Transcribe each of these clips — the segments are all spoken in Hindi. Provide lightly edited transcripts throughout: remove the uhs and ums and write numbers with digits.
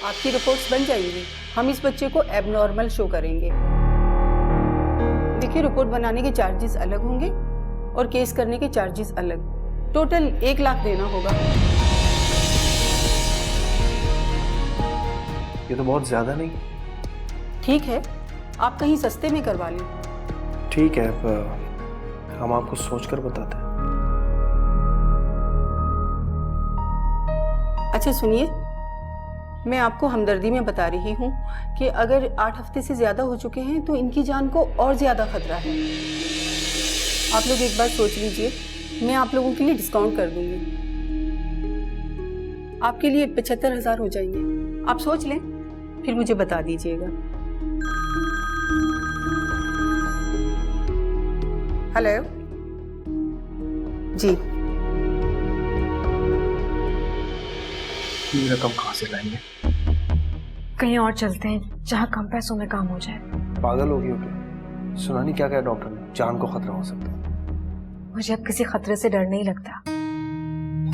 आपकी रिपोर्ट्स बन जाएंगी। हम इस बच्चे को एबनॉर्मल शो करेंगे। देखिए, रिपोर्ट बनाने के चार्जेस अलग होंगे और केस करने के चार्जेस अलग। टोटल 1 लाख देना होगा। ये तो बहुत ज्यादा नहीं? ठीक है, आप कहीं सस्ते में करवा लें। ठीक है, हम आपको सोचकर बताते हैं। अच्छा सुनिए, मैं आपको हमदर्दी में बता रही हूँ कि अगर 8 हफ्ते से ज्यादा हो चुके हैं तो इनकी जान को और ज्यादा खतरा है। आप लोग एक बार सोच लीजिए, मैं आप लोगों के लिए डिस्काउंट कर दूंगी। आपके लिए 75,000 हो जाएंगे। आप सोच लें, फिर मुझे बता दीजिएगा। हेलो जी। ये रकम कहाँ से लाएंगे? कहीं और चलते हैं जहाँ कम पैसों में काम हो जाए। पागल हो गई हो क्या? सुना नहीं क्या कहा डॉक्टर ने? जान को खतरा हो सकता है। मुझे अब किसी खतरे से डर नहीं लगता।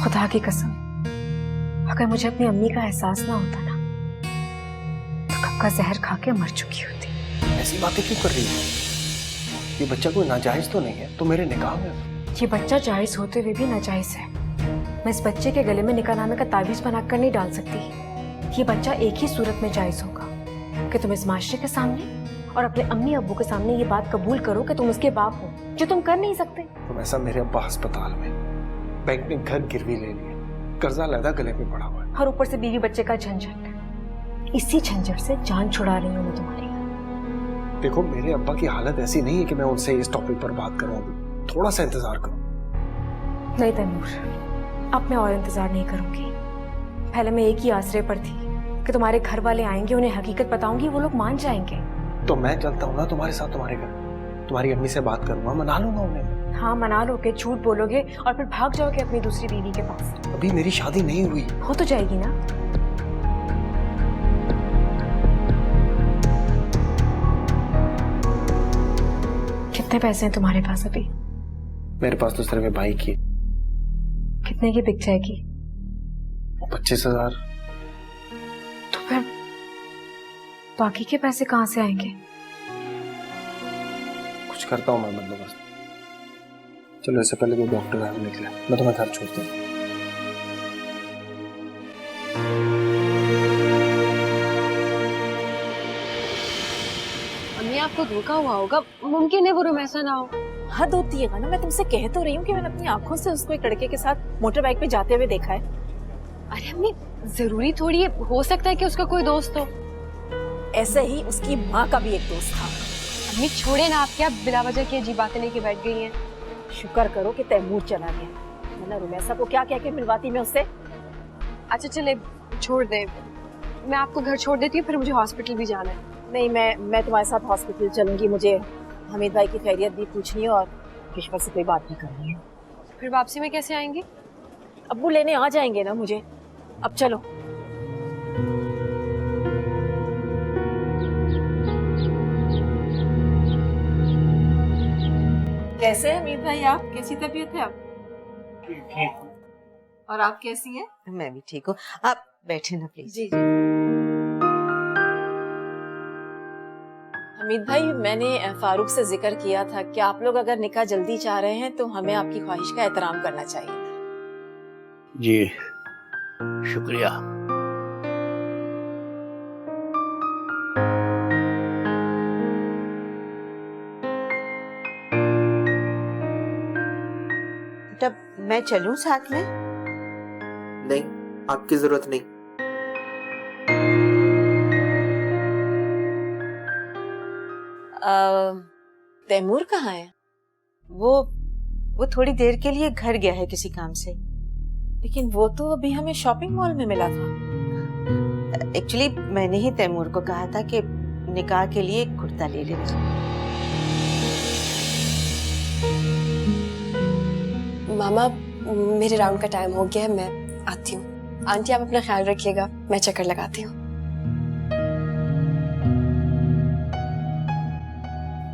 खुदा की कसम, अगर मुझे अपनी अम्मी का एहसास ना होता ना तो कब का जहर खा के मर चुकी होती। ऐसी बातें क्यों कर रही है? ये बच्चा कोई नाजायज तो नहीं है? तो मेरे निकाह में ये बच्चा जायज होते हुए भी नाजायज है। मैं इस बच्चे के गले में निकाहनामे का ताबीज बनाकर नहीं डाल सकती। ये बच्चा एक ही सूरत में जायज होगा कि तुम इस माशरे के सामने और अपने अम्मी अब्बू के सामने ये बात कबूल करो कि तुम उसके बाप हो, जो तुम कर नहीं सकते। तुम ऐसा, मेरे अब्बा अस्पताल में, बैंक ने घर गिरवी ले लिया, कर्जा लदा गले में पड़ा हुआ है, और ऊपर से बीवी बच्चे का झंझट। इसी झंझट से जान छुड़ा रही हूँ मैं तुम्हारी। देखो, मेरे अब्बा की हालत ऐसी नहीं है कि मैं उनसे इस टॉपिक पर बात करूं। अभी थोड़ा सा इंतजार करो। नहीं तैमूर, अब मैं और इंतजार नहीं करूंगी। पहले मैं एक ही आसरे पर थी कि तुम्हारे घर वाले आएंगे, उन्हें हकीकत बताऊंगी, वो लोग मान जाएंगे। तो मैं चलता हूँ ना तुम्हारे साथ तुम्हारे घर। तुम्हारी अम्मी से बात करूंगा, मना लूंगा उन्हें। हाँ, मना लोगे, झूठ बोलोगे और फिर भाग जाओगे अपनी दूसरी बीवी के पास। अभी मेरी शादी नहीं हुई। हो तो जाएगी ना। कितने पैसे हैं तुम्हारे पास अभी? मेरे पास तो सिर्फ बाइक की। कितने की बिक जाएगी? 25,000। तो फिर बाकी के पैसे कहाँ से आएंगे? कुछ करता हूँ मैं बंदोबस्त। चलो, इससे पहले कोई डॉक्टर आने निकले, मैं तुम्हें घर छोड़ता हूँ। अम्मी, आपको धोखा हुआ होगा। मुमकिन है वो रूम ऐसा ना हो। हद होती है ना। मैं तुमसे कह तो रही हूँ कि मैंने अपनी आंखों से उसको एक लड़के के साथ मोटर बाइक पे जाते हुए देखा है। अरे अम्मी, जरूरी थोड़ी है, हो सकता है कि उसका कोई दोस्त हो। ऐसे ही उसकी माँ का भी एक दोस्त था। अम्मी छोड़े ना, आप क्या बिला वजह की अजीब बातें लेके बैठ गई हैं। शुक्र करो कि तैमूर चला गया, वरना रुमैसा को क्या कह के मिलवाती मैं उससे। अच्छा चले, छोड़ दे, मैं आपको घर छोड़ देती हूँ, फिर मुझे हॉस्पिटल भी जाना है। नहीं, मैं तुम्हारे साथ हॉस्पिटल चलूंगी। मुझे हमीद भाई की खैरियत भी पूछनी है और किश्वर से कोई बात भी करनी है। फिर वापसी में कैसे आएंगी? अब्बू लेने आ जाएंगे ना मुझे। अब चलो। कैसे हैं हमीद भाई आप? कैसी तबीयत है आप? और आप कैसी हैं? मैं भी ठीक हूँ। आप बैठे ना प्लीज। जी जी। हमीद भाई, मैंने फारूक से जिक्र किया था कि आप लोग अगर निकाह जल्दी चाह रहे हैं तो हमें आपकी ख्वाहिश का एहतराम करना चाहिए। जी शुक्रिया। तब मैं चलूं साथ में? नहीं, आपकी जरूरत नहीं। तैमूर कहाँ है? वो थोड़ी देर के लिए घर गया है किसी काम से। लेकिन वो तो अभी हमें शॉपिंग मॉल में मिला था। एक्चुअली मैंने ही तैमूर को कहा था कि निकाह के लिए कुर्ता ले लेना। मामा, मेरे राउंड का टाइम हो गया है, मैं आती हूँ। आंटी आप अपना ख्याल रखिएगा, मैं चक्कर लगाती हूँ।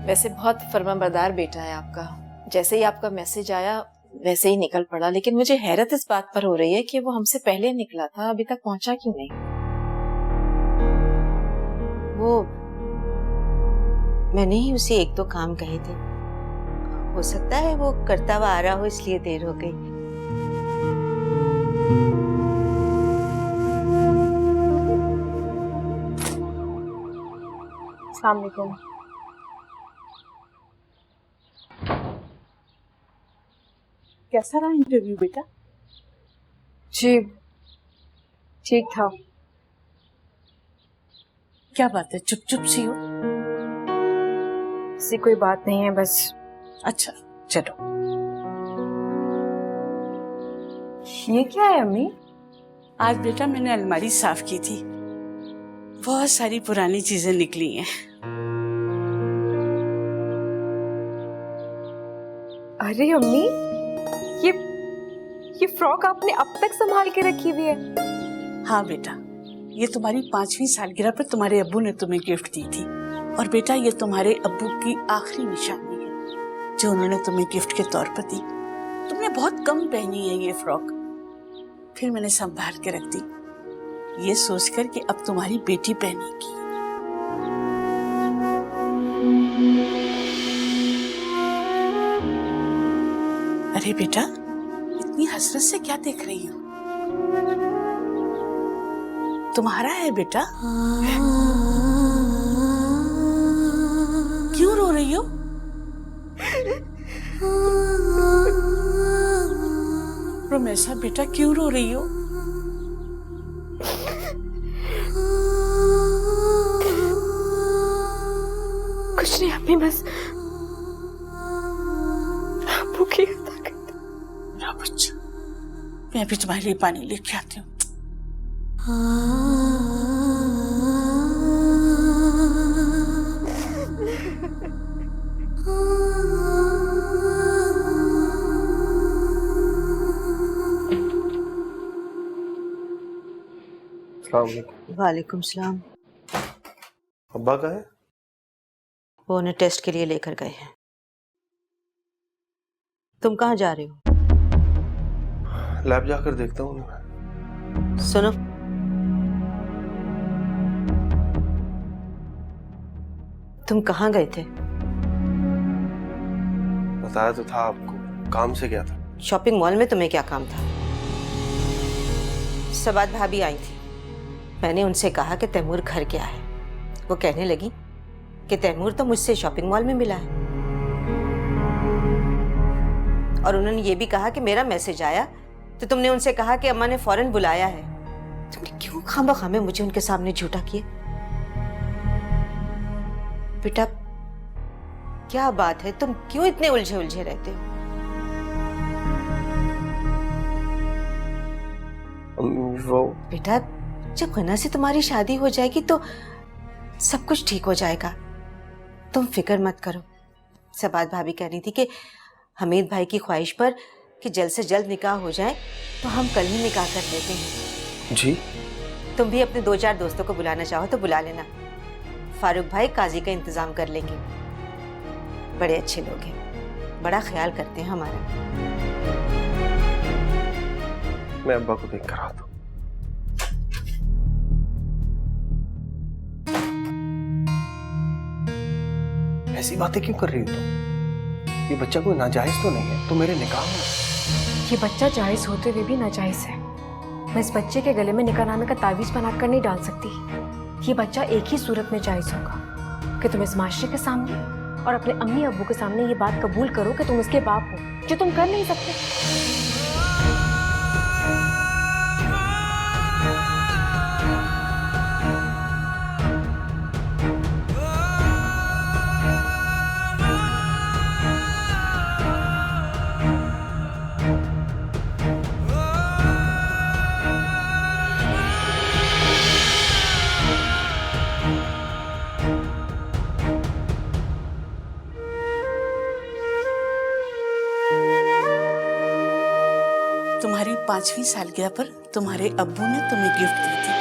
वैसे बहुत फर्माबरदार बेटा है आपका। जैसे ही आपका मैसेज आया वैसे ही निकल पड़ा। लेकिन मुझे हैरत इस बात पर हो रही है कि वो हमसे पहले निकला था, अभी तक पहुंचा क्यों नहीं? मैंने ही उसे एक दो काम कहे थे। हो सकता है वो करता हुआ आ रहा हो इसलिए देर हो गई। अस्सलाम वालेकुम। कैसा रहा इंटरव्यू बेटा? जी ठीक था। क्या बात है, चुप चुप सी हो? ऐसी कोई बात नहीं है, बस। अच्छा चलो। ये क्या है अम्मी? आज बेटा मैंने अलमारी साफ की थी, बहुत सारी पुरानी चीजें निकली हैं। अरे अम्मी, ये फ्रॉक आपने अब तक संभाल के रखी हुई है? हाँ बेटा, ये तुम्हारी 5वीं सालगिरह पर तुम्हारे अब्बू ने तुम्हें गिफ्ट दी थी। और बेटा ये तुम्हारे अब्बू की आखिरी निशानी है जो उन्होंने तुम्हें गिफ्ट के तौर पर दी। तुमने बहुत कम पहनी है ये फ्रॉक, फिर मैंने संभाल के रख दी, ये सोचकर कि अब तुम्हारी बेटी पहनेगी। अरे बेटा, इतनी हसरत से क्या देख रही हो? तुम्हारा है बेटा, क्यों रो रही हो? रोमेसा बेटा, क्यों रो रही हो? कुछ नहीं अम्मी, बस भूखी अदा करती। ना बच्चा, मैं अभी तुम्हारे लिए पानी लेके आती हूँ। अस्सलाम वालेकुम। वालेकुम सलाम। अब्बा का है? वो उन्हें टेस्ट के लिए लेकर गए हैं। तुम कहाँ जा रहे हो? लैब जाकर देखता हूँ मैं। सुनो, तुम कहाँ गए थे? बताया तो था आपको, काम से गया था। शॉपिंग मॉल में तुम्हें क्या काम था? सबात भाभी आई थी, मैंने उनसे कहा कि तैमूर घर क्या है। वो कहने लगी कि तैमूर तो मुझसे शॉपिंग मॉल में मिला है, और उन्होंने ये भी कहा कि मेरा मैसेज आया तो तुमने उनसे कहा कि अम्मा ने फौरन बुलाया है। तुमने क्यों खामखा में मुझे उनके सामने झूठा किया? बेटा क्या बात है, तुम क्यों इतने उलझे उलझे रहते हो? वो बेटा जब गना से तुम्हारी शादी हो जाएगी तो सब कुछ ठीक हो जाएगा, तुम फिक्र मत करो। सबात भाभी कह रही थी कि हमीद भाई की ख्वाहिश पर कि जल्द से जल्द निकाह हो जाए तो हम कल ही निकाह कर लेते हैं। जी? तुम भी अपने 2-4 दोस्तों को बुलाना चाहो तो बुला लेना। फारूक भाई काजी का इंतजाम कर लेंगे, बड़े अच्छे लोग हैं, बड़ा ख्याल करते हैं हमारा। मैं अब्बा को देख कर आता हूँ। ऐसी बातें क्यों कर रही हो तुम? ये बच्चा कोई नाजायज तो नहीं है, तो मेरे निकाह में। ये बच्चा जायज होते हुए भी नाजायज है। मैं इस बच्चे के गले में निकाहनामे का तावीज बनाकर नहीं डाल सकती। ये बच्चा एक ही सूरत में जायज होगा कि तुम इस माशरे के सामने और अपने अम्मी अब्बू के सामने ये बात कबूल करो कि तुम उसके बाप हो, जो तुम कर नहीं सकते। तुम्हारी 5वीं सालगिरह पर तुम्हारे अब्बू ने तुम्हें गिफ्ट दी थी।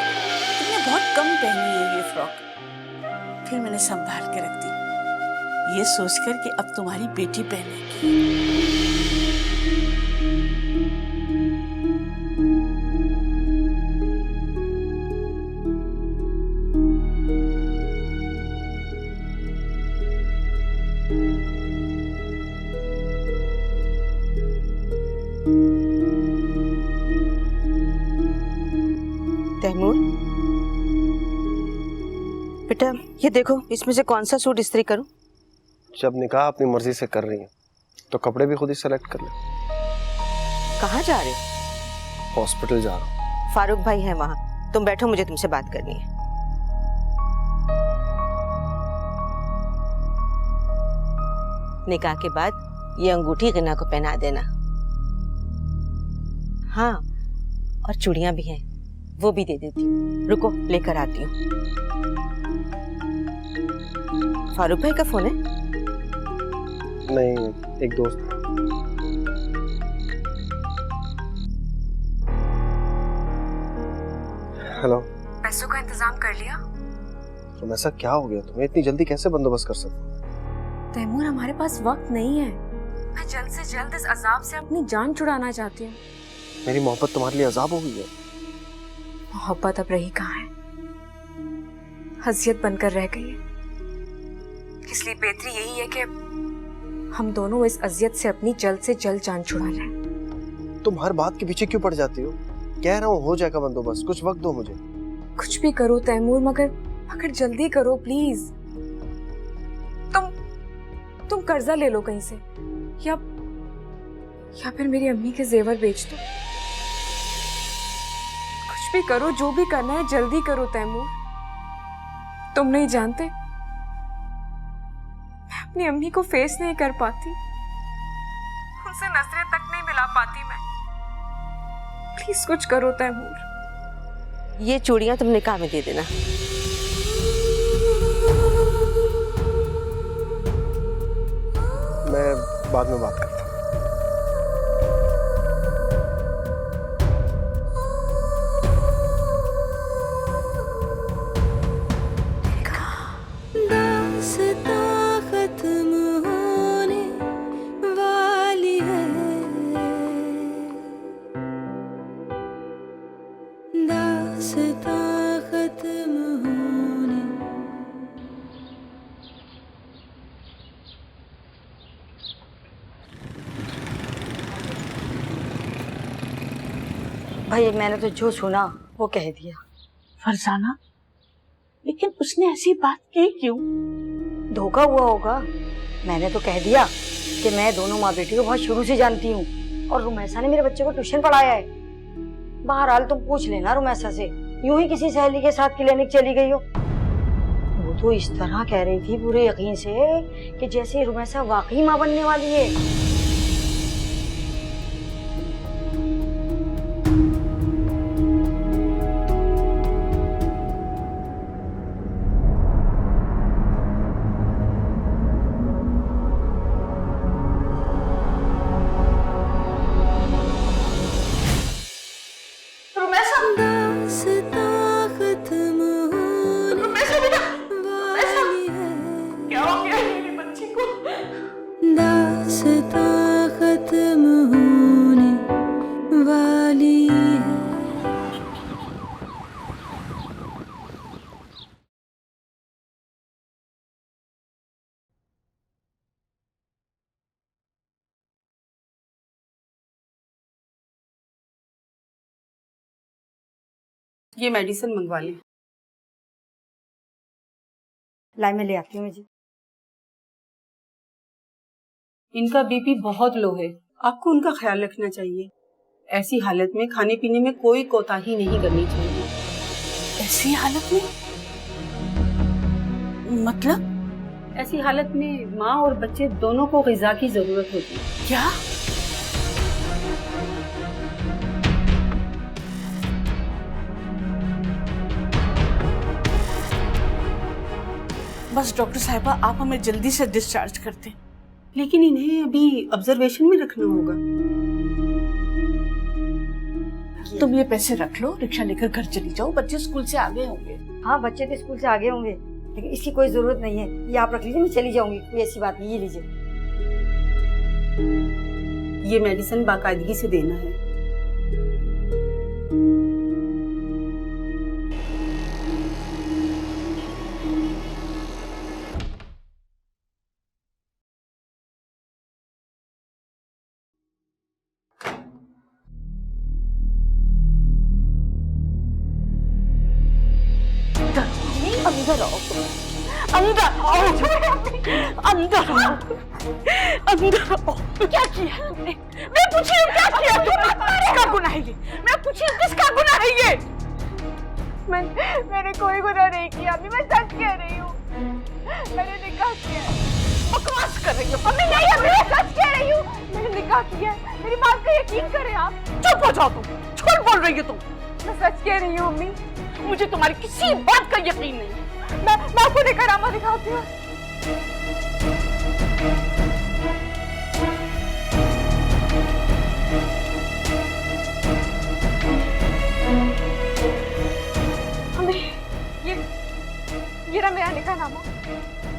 तुमने बहुत कम पहनी है ये फ्रॉक, फिर मैंने संभाल के रख दी, ये सोचकर कि अब तुम्हारी बेटी पहनेगी। बेटा ये देखो, इसमें से कौन सा सूट इस्त्री करूं? जब निकाह अपनी मर्जी से कर रही है तो कपड़े भी खुद ही सेलेक्ट कर ले। कहाँ जा रहे हो? हॉस्पिटल जा रहा हूँ। फारूक भाई है वहाँ, तुम बैठो, मुझे तुमसे बात करनी है। निकाह के बाद ये अंगूठी गना को पहना देना। हाँ, और चूड़ियां भी हैं, वो भी दे देती हूँ। रुको लेकर आती हूँ। फारूक भाई का फोन है? नहीं, एक दोस्त। हेलो। पैसों का इंतजाम कर लिया? तो ऐसा क्या हो गया तुम्हें? इतनी जल्दी कैसे बंदोबस्त कर सकते हो? तैमूर, हमारे पास वक्त नहीं है। मैं जल्द से जल्द इस अजाब से अपनी जान छुड़ाना चाहती हूँ। मेरी मोहब्बत तुम्हारे लिए अजाब हो गई है। मोहब्बत अब रही कहाँ है, हसियत बनकर रह गई है। इसलिए बेहतरी यही है कि हम दोनों इस अजियत से अपनी जल्द से जल्द जान छुड़ा लें। तुम हर बात के पीछे क्यों पड़ जाती हो? कह रहा हूँ हो जाएगा बंदोबस्त, कुछ वक्त दो मुझे। कुछ भी करो तैमूर, मगर जल्दी करो प्लीज। तुम कर्जा ले लो कहीं से, या फिर मेरी अम्मी के जेवर बेच दो। कुछ भी करो, जो भी करना है जल्दी करो तैमूर। तुम नहीं जानते, मैं अपनी अम्मी को फेस नहीं कर पाती, उनसे नजरें तक नहीं मिला पाती मैं। प्लीज कुछ करो तैमूर। ये चूड़ियां तुम निकाह में दे देना। मैं बाद में बात करता हूँ। भाई मैंने तो जो सुना वो कह दिया। फरजाना, लेकिन उसने ऐसी बात की क्यों? धोखा हुआ होगा। मैंने तो कह दिया कि मैं दोनों माँ बेटी को बहुत शुरू से जानती हूँ और रुमैसा ने मेरे बच्चे को ट्यूशन पढ़ाया है। बहरहाल तुम पूछ लेना रुमैसा से, यूं ही किसी सहेली के साथ क्लिनिक चली गई हो। वो तो इस तरह कह रही थी पूरे यकीन से कि जैसे रुमैसा वाकई माँ बनने वाली है। ये मेडिसिन मंगवा लें। लाई मैं ले आती हूँ जी। इनका बीपी बहुत लो है, आपको उनका ख्याल रखना चाहिए। ऐसी हालत में खाने पीने में कोई कोताही नहीं करनी चाहिए। ऐसी हालत में? मतलब? ऐसी हालत में माँ और बच्चे दोनों को ग़िज़ा की जरूरत होती है। क्या? बस डॉक्टर साहिबा, आप हमें जल्दी से डिस्चार्ज कर दें। लेकिन इन्हें अभी ऑब्जर्वेशन में रखना होगा। तुम ये पैसे रख लो, रिक्शा लेकर घर चली जाओ, बच्चे स्कूल से आ गए होंगे। हाँ बच्चे तो स्कूल से आ गए होंगे, लेकिन इसकी कोई जरूरत नहीं है। ये आप रख लीजिए, मैं चली जाऊंगी, कोई ऐसी बात नहीं। ये लीजिए। ये मेडिसिन बाकायदगी से देना है। अंदर आओ तुम, अंदर आओ, अंदर आओ, अंदर आओ। क्या किया तुमने? मैं पूछी हूँ क्या किया तुमने? किसका गुनाह है ये? मैं पूछी हूँ किसका गुनाह है ये? मैंने कोई गुनाह नहीं किया अम्मी, मैं सच कह रही हूँ, मैंने निकाह किया है। बकवास कर रही हो अम्मी? नहीं अम्मी, मैं सच कह रही हूँ, मैंने निकाह किया है, मेरी बात का यकीन करें आप। चुप हो जाओ तुम, झूठ बोल रही हो तुम। मैं सच कह रही हूँ अम्मी, मुझे तुम्हारी किसी बात का यकीन नहीं है। मैं आपको निकाहनामा दिखाती हूँ। अम्मी, ये रहा मेरा निकाहनामा।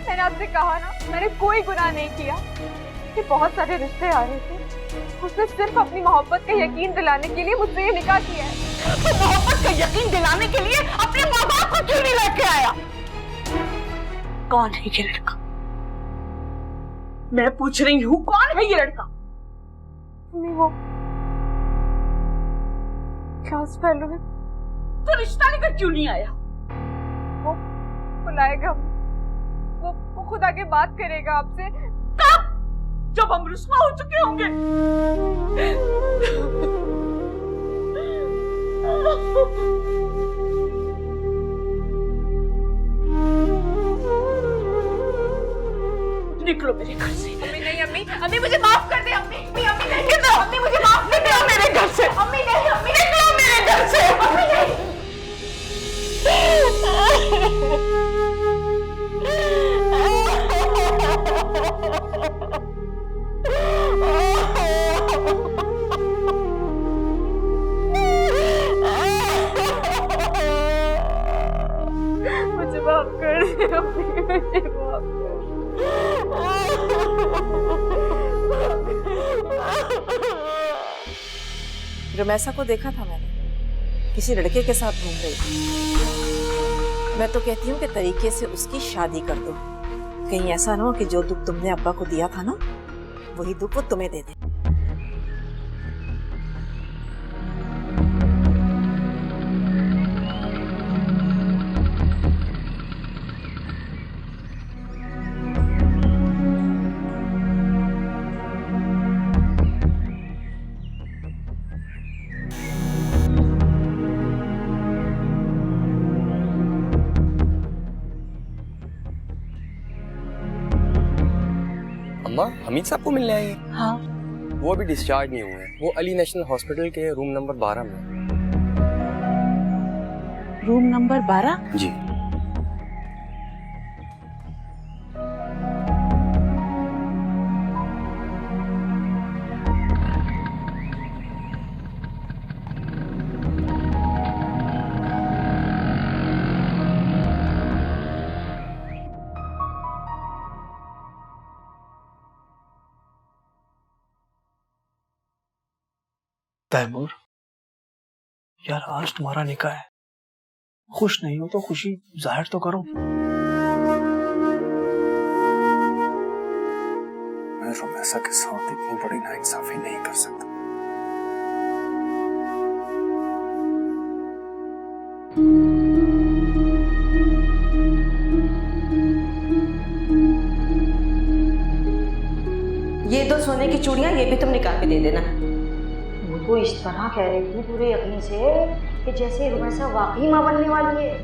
मैंने आपसे कहा ना, मैंने कोई गुनाह नहीं किया। कि बहुत सारे रिश्ते आ रहे थे, उसने सिर्फ अपनी मोहब्बत का यकीन दिलाने के लिए मुझसे ये निकाह किया है। तो मोहब्बत का यकीन दिलाने के लिए अपने माँ बाप को क्यों नहीं लेके आया? कौन है ये लड़का? मैं पूछ रही हूँ, कौन है ये लड़का? वो क्लास फेलो है। तो रिश्ता लेकर क्यों नहीं आया? वो बुलाएगा, वो खुद आके बात करेगा आपसे। कब? जब हम रुस्वा हो चुके होंगे। निकलो मेरे घर से। अम्मी नहीं, अम्मी मुझे माफ कर दे अम्मी। अम्मी नहीं, निकलो। अम्मी मुझे माफ कर दे मेरे घर से। अम्मी नहीं, अम्मी निकलो मेरे घर से। अम्मी नहीं। मुझे माफ कर दे अम्मी, मुझे माफ कर दे। रमेशा को देखा था मैंने, किसी लड़के के साथ घूम रही थी। मैं तो कहती हूँ कि तरीके से उसकी शादी कर दो, कहीं ऐसा ना हो कि जो दुख तुमने अब्बा को दिया था ना, वही दुख वो तुम्हें दे दे। अम्मा, हमीद साहब को मिलने आई हैं? हाँ। वो अभी डिस्चार्ज नहीं हुए हैं। वो अली नेशनल हॉस्पिटल के रूम नंबर 12 में। Room number 12? जी। तैमूर, यार आज तुम्हारा निकाह है, खुश नहीं हो तो खुशी जाहिर तो करो। मैं रमेशा के साथ इतनी बड़ी नाइंसाफी नहीं कर सकता। ये दो सोने की चूड़ियां, ये भी तुम निकाल के दे देना। वो इस तरह कह रही थी पूरे यकीन से कि जैसे रमेशा वाकई मां बनने वाली है।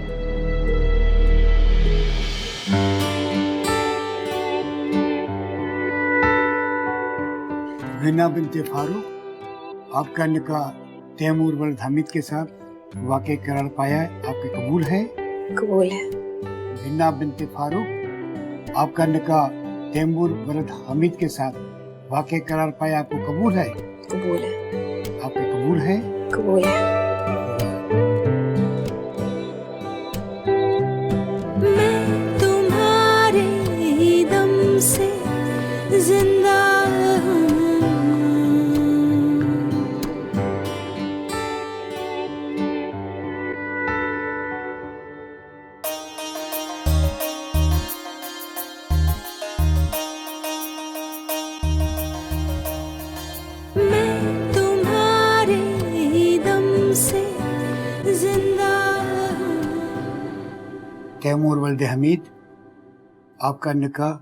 हिना बिनते फारूक, आपका निकाह तैमूर वल्द हामिद के साथ वाकई करार पाया है, आपके कबूल है? कबूल है। हिना बिनते फारूक, आपका निकाह तैमूर वल्द हामिद के साथ वाकई करार पाया, आपको कबूल है? कबूल है। आपके कबूल है? कबूल है। मैं तुम्हारे दम से जिंदा तैमूर वल्द हमीद, आपका निकाह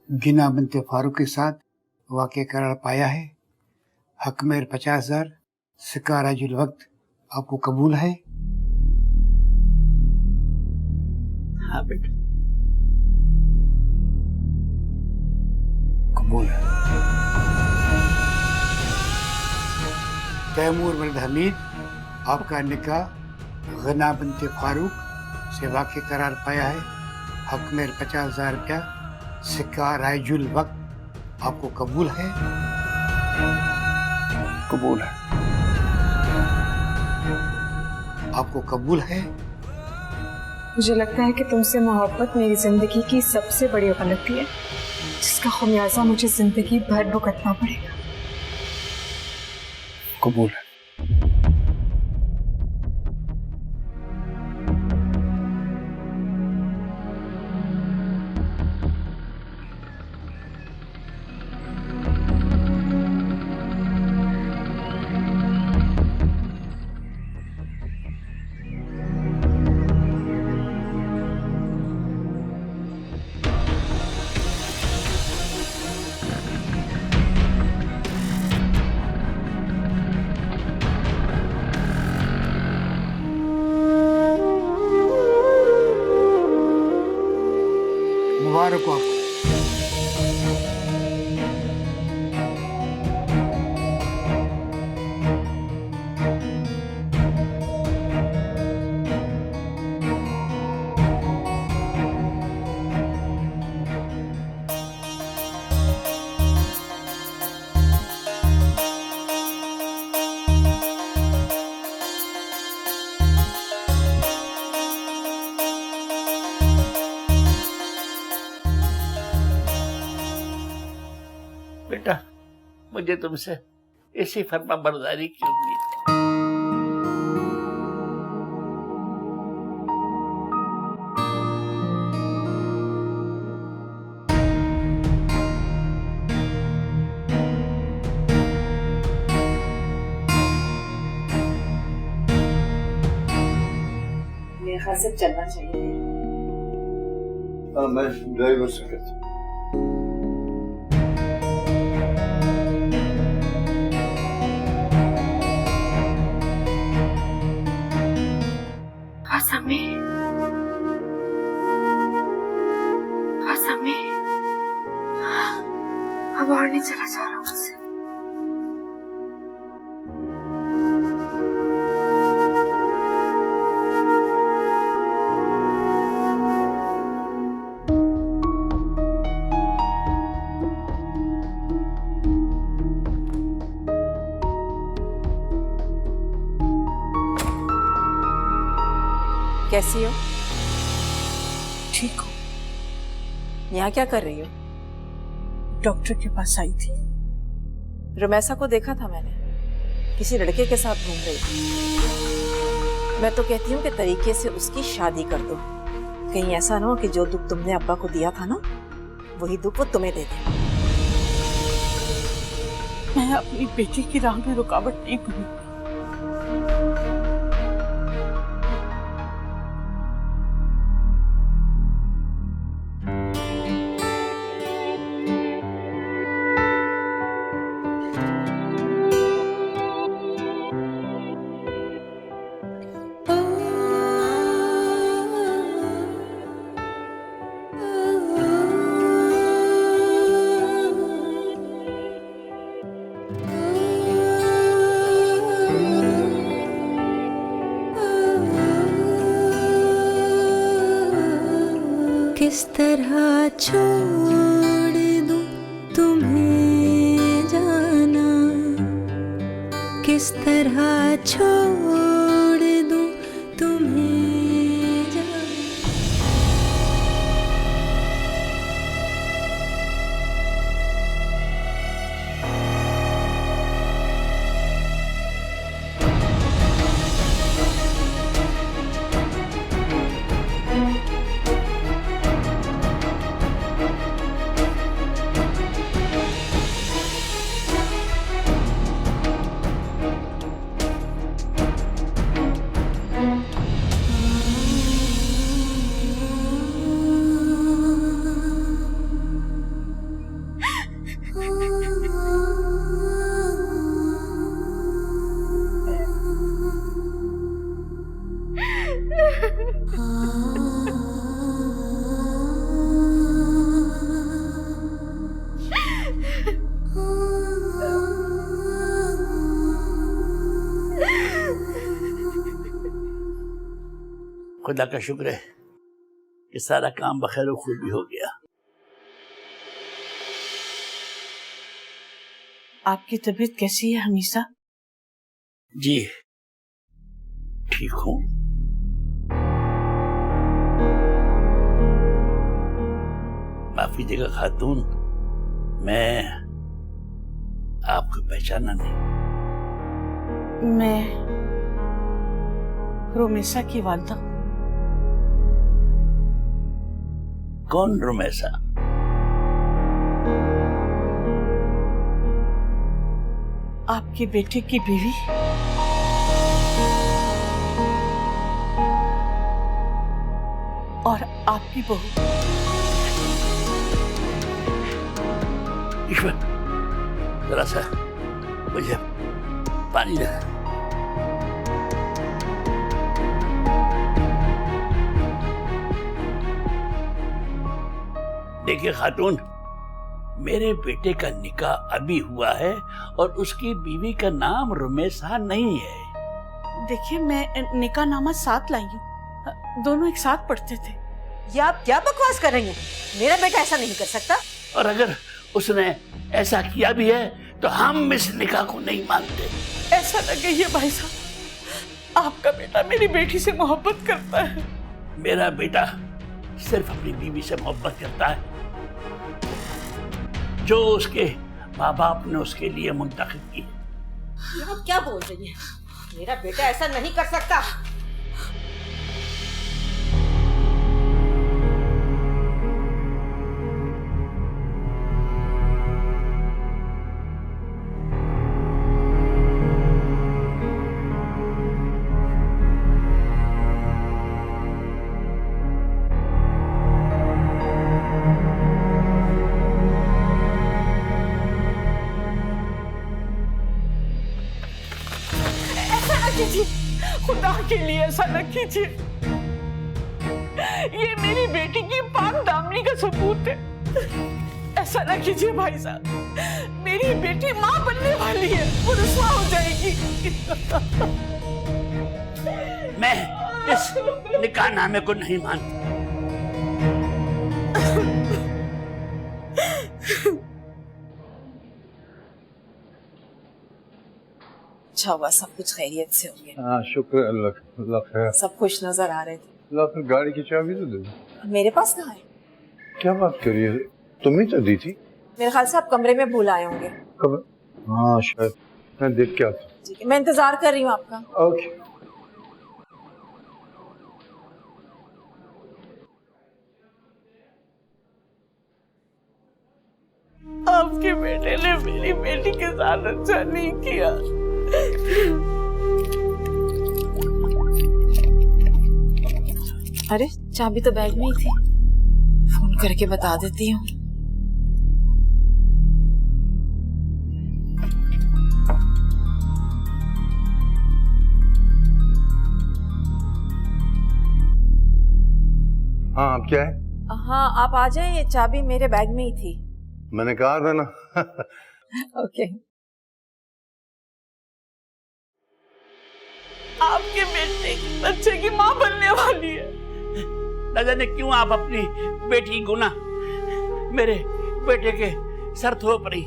गिना बिनते फारूक के साथ वाक़े करार पाया है। हक में 50,000 सिक्का राजुल वक्त आपको कबूल है? हाँ बेटा, कबूल है। तैमूर वल्द हमीद, आपका निकाह गना बिनते फारूक से वाक़े करार पाया है। हक में 50,000 रुपया सिक्का राजुल वक्त आपको कबूल है? कबूल है। आपको कबूल है? मुझे लगता है कि तुमसे मोहब्बत मेरी जिंदगी की सबसे बड़ी गलती है, जिसका खमियाजा मुझे जिंदगी भर भुगतना पड़ेगा। कबूल है। मुबारक हो आपको। बेटा, मुझे तुमसे इसी फर्मा बरदारी की उम्मीद है। मेरे ख्याल से चलना चाहिए। मैं ड्राइवर से कहता हूँ। अब और नहीं चला जा रहा मुझसे। कैसी हो? ठीक हो? यहाँ क्या कर रही हो? डॉक्टर के पास आई थी। रमेशा को देखा था मैंने, किसी लड़के के साथ घूम रही थी। मैं तो कहती हूँ कि तरीके से उसकी शादी कर दो, कहीं ऐसा ना हो कि जो दुख तुमने अब्बा को दिया था ना, वही दुख वो तुम्हें दे दे। मैं अपनी बेटी की राह में रुकावट नहीं बनूंगी। किस तरह छोड़ दूं तुम्हें जाना, किस तरह छोड़ दूं तुम्हें जाना। खुदा का शुक्र है कि सारा काम बखैर खूबी हो गया। आपकी तबीयत कैसी है हमीसा? जी ठीक हूँ। माफी देगा खातून, मैं आपको पहचाना नहीं। मैं रोमेसा की वालदा। कौन रोमेसा? आपके बेटे की बीवी। और आपकी बहू। ईश्वर, जरा सा मुझे पानी दे। देखिए खातून, मेरे बेटे का निकाह अभी हुआ है और उसकी बीवी का नाम रुमेसा नहीं है। देखिए, मैं निकाह नामा साथ लाई हूँ, दोनों एक साथ पढ़ते थे। ये आप क्या बकवास कर रही हैं? मेरा बेटा ऐसा नहीं कर सकता। और अगर उसने ऐसा किया भी है तो हम इस निकाह को नहीं मानते। ऐसा न कहिए भाई साहब, आपका बेटा मेरी बेटी से मोहब्बत करता है। मेरा बेटा सिर्फ अपनी बीवी से मोहब्बत करता है जो उसके माँ बाप ने उसके लिए मुंतखब की। आप क्या बोल रही हैं? मेरा बेटा ऐसा नहीं कर सकता। खुदा के लिए ऐसा न कीजिए। ये मेरी बेटी की पाक दामनी का सबूत है। ऐसा न कीजिए भाई साहब, मेरी बेटी माँ बनने वाली है, वो रुसवा हो जाएगी। मैं इस निकाहनामे को नहीं मानता। अच्छा हुआ सब कुछ खैरियत से हो गया। हाँ शुक्र अल्लाह खैर। सब खुश नजर आ रहे थे। अल्लाह, फिर गाड़ी की चाबी तो दे दो। मेरे पास कहाँ है? क्या बात करिए, तुम्हें तो दी थी। मेरे ख्याल से आप कमरे में भूल आए होंगे। कब? हाँ शायद, मैं देख के आता हूँ। ठीक है, मैं इंतजार कर रही हूँ आपका। ओके। आपके बेटे ने मेरी बेटी के साथ अच्छा नहीं किया। अरे चाबी तो बैग में ही थी, फोन करके बता देती हूँ। हाँ अब क्या है? हाँ आप आ जाए, ये चाबी मेरे बैग में ही थी। मैंने कहा था ना। ओके। आपके बेटे बच्चे की माँ बनने वाली है। न जाने क्यों आप अपनी बेटी की गुनाह मेरे बेटे के सर थोप रही।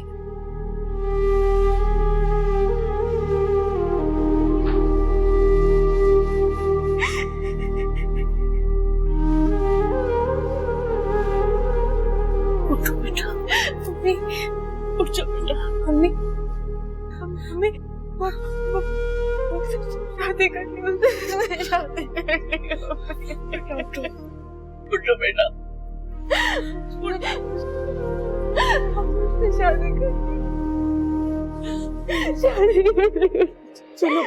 उठो बेटा, मम्मी उठो बेटा। मम्मी मम्मी शादी करनी है, शादी करनी है। उठो बेटा, शादी करनी, शादी करनी। चलो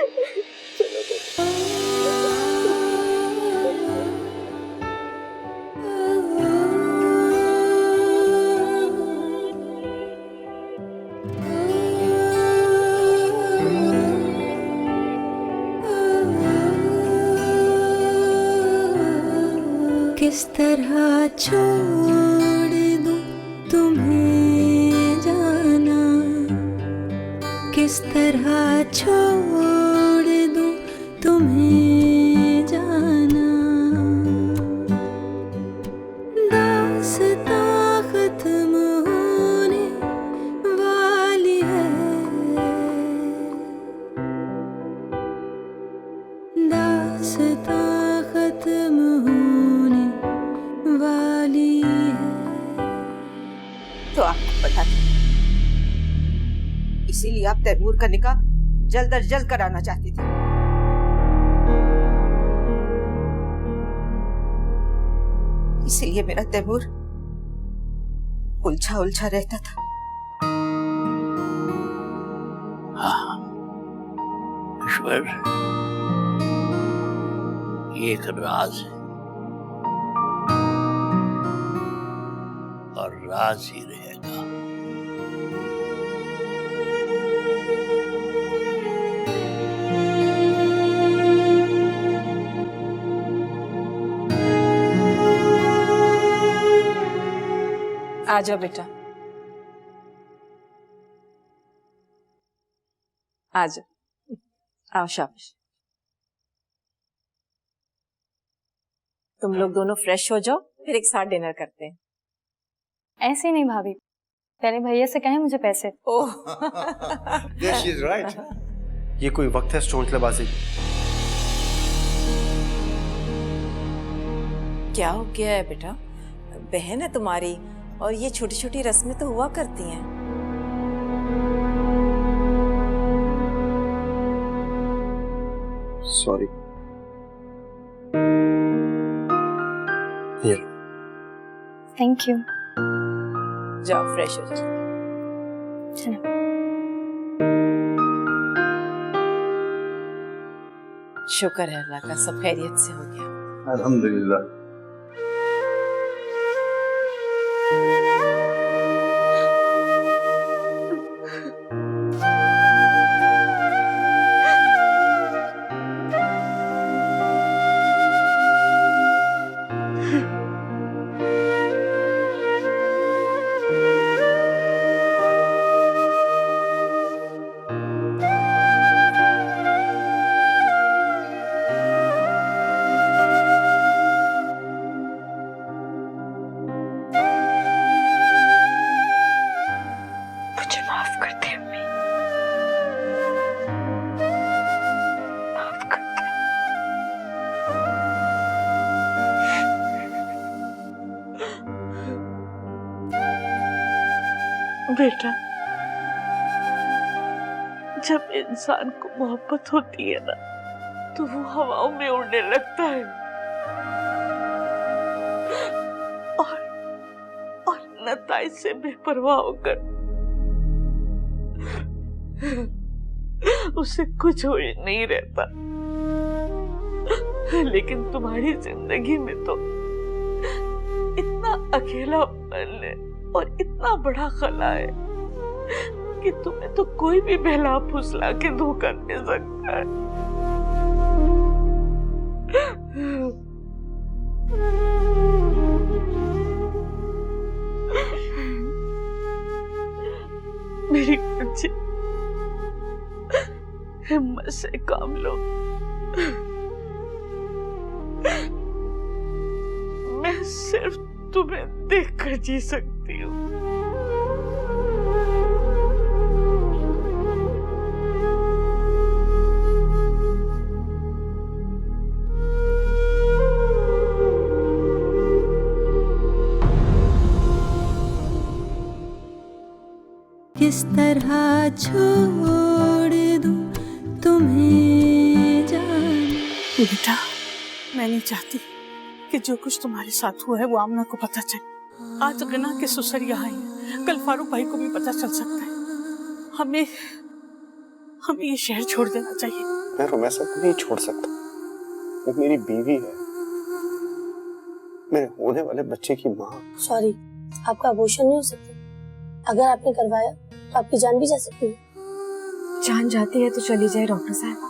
किस तरह छोड़ दूं तुम्हें जाना, किस तरह छोड़ दूं तुम्हें जाना। था, इसीलिए आप तैमूर का निकाह जल्द अज जल्द कराना चाहती थी। इसीलिए मेरा तैमूर उलझा उलझा रहता था। हाँ ईश्वर, ये एक राज है और राज ही रहेगा। आ जाओ बेटा, आ जाओ, आओ शाबाश। तुम लोग दोनों फ्रेश हो जाओ, फिर एक साथ डिनर करते हैं। ऐसे ही नहीं भाभी, पहले भैया से कहें मुझे पैसे। ओह Yes, she is right. ये कोई वक्त है चौंतलेबाजी? क्या हो गया है बेटा? बहन है तुम्हारी और ये छोटी छोटी रस्में तो हुआ करती हैं। सॉरी। Thank you. जाओ फ्रेश हो जाओ। चलो। शुक्र है अल्लाह का, सब खैरियत से हो गया। अल्हम्दुलिल्लाह। मुझे माफ कर दे अम्मी, माफ कर दे। बेटा, जब इंसान को मोहब्बत होती है ना, तो वो हवाओं में उड़ने लगता है और नताइज से बेपरवाह होकर उसे कुछ हो ही नहीं रहता। लेकिन तुम्हारी जिंदगी में तो इतना अकेलापन है और इतना बड़ा खला है कि तुम्हें तो कोई भी बहला फुसला के धोखा दे सकता है। मेरी बच्ची, हिम्मत से काम लो। मैं सिर्फ तुम्हें देखकर जी सकती हूँ। किस तरह छोड़ दूं तुम्हें जान। बेटा, मैं नहीं चाहती कि जो कुछ तुम्हारे साथ हुआ है वो आमना को पता चले। आज गना के ससुर यहाँ हैं, कल फारूक भाई को भी पता चल सकता है। हमें ये शहर छोड़ देना चाहिए। मैं रुमैसा को नहीं छोड़ सकता, वो मेरी बीवी है, मेरे होने वाले बच्चे की माँ। सॉरी, आपका अबॉर्शन नहीं हो सकता। अगर आपने करवाया तो आपकी जान भी जा सकती है। जान जाती है तो चली जाए डॉक्टर साहब।